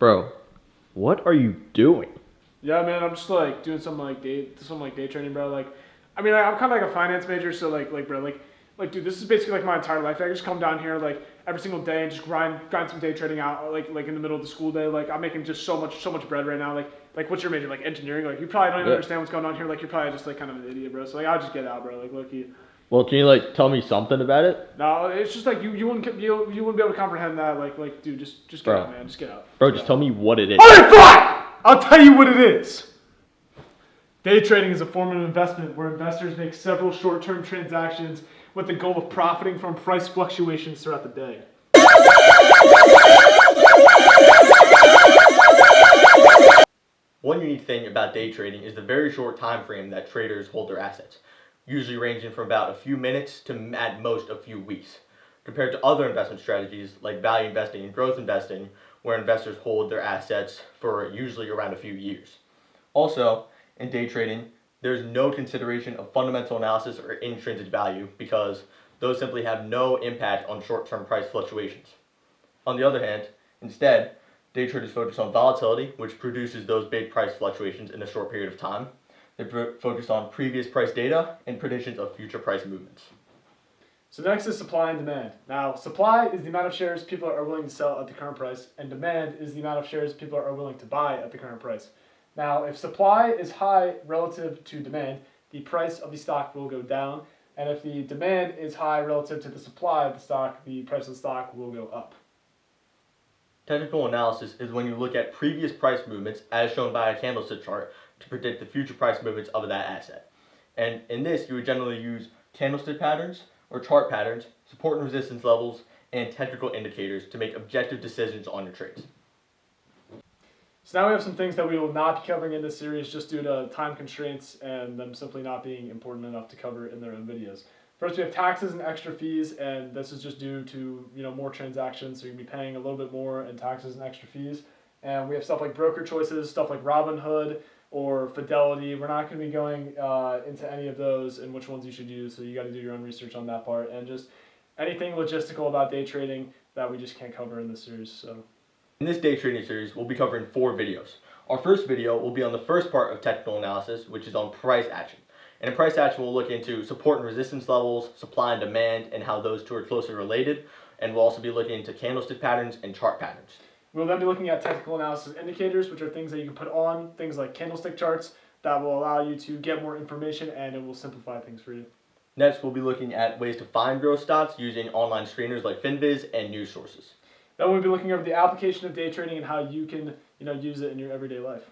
Bro, what are you doing? Yeah, man, I'm just like doing something like day trading, bro. I'm kind of like a finance major, so bro, dude, this is basically like my entire life. I just come down here like every single day and just grind some day trading out, like in the middle of the school day. Like I'm making just so much bread right now. Like what's your major? Like engineering? Like you probably don't even understand what's going on here. Like you're probably just like kind of an idiot, bro. So like I'll just get out, bro. Like look, you. Well, can you like tell me something about it? No, it's just like you wouldn't be able to comprehend that. Like dude, just get Bro. out, man. Just get out. Bro, just tell me what it is. Alright, fine! I'll tell you what it is. Day trading is a form of investment where investors make several short-term transactions with the goal of profiting from price fluctuations throughout the day. One unique thing about day trading is the very short time frame that traders hold their assets, usually ranging from about a few minutes to at most a few weeks, compared to other investment strategies like value investing and growth investing, where investors hold their assets for usually around a few years. Also, in day trading, there's no consideration of fundamental analysis or intrinsic value because those simply have no impact on short-term price fluctuations. On the other hand, instead, day traders focus on volatility, which produces those big price fluctuations in a short period of time. They focus on previous price data and predictions of future price movements. So next is supply and demand. Now, supply is the amount of shares people are willing to sell at the current price, and demand is the amount of shares people are willing to buy at the current price. Now, if supply is high relative to demand, the price of the stock will go down, and if the demand is high relative to the supply of the stock, the price of the stock will go up. Technical analysis is when you look at previous price movements as shown by a candlestick chart to predict the future price movements of that asset. And in this, you would generally use candlestick patterns or chart patterns, support and resistance levels, and technical indicators to make objective decisions on your trades. So now we have some things that we will not be covering in this series just due to time constraints and them simply not being important enough to cover in their own videos. First, we have taxes and extra fees, and this is just due to more transactions, so you're going to be paying a little bit more in taxes and extra fees. And we have stuff like broker choices, stuff like Robinhood or Fidelity. We're not going to be going into any of those and which ones you should use, so you got to do your own research on that part. And just anything logistical about day trading that we just can't cover in this series. So, in this day trading series, we'll be covering 4 videos. Our first video will be on the first part of technical analysis, which is on price action. And in price action, we'll look into support and resistance levels, supply and demand, and how those two are closely related. And we'll also be looking into candlestick patterns and chart patterns. We'll then be looking at technical analysis indicators, which are things that you can put on, things like candlestick charts, that will allow you to get more information and it will simplify things for you. Next, we'll be looking at ways to find growth stocks using online screeners like FinViz and news sources. Then we'll be looking over the application of day trading and how you can use it in your everyday life.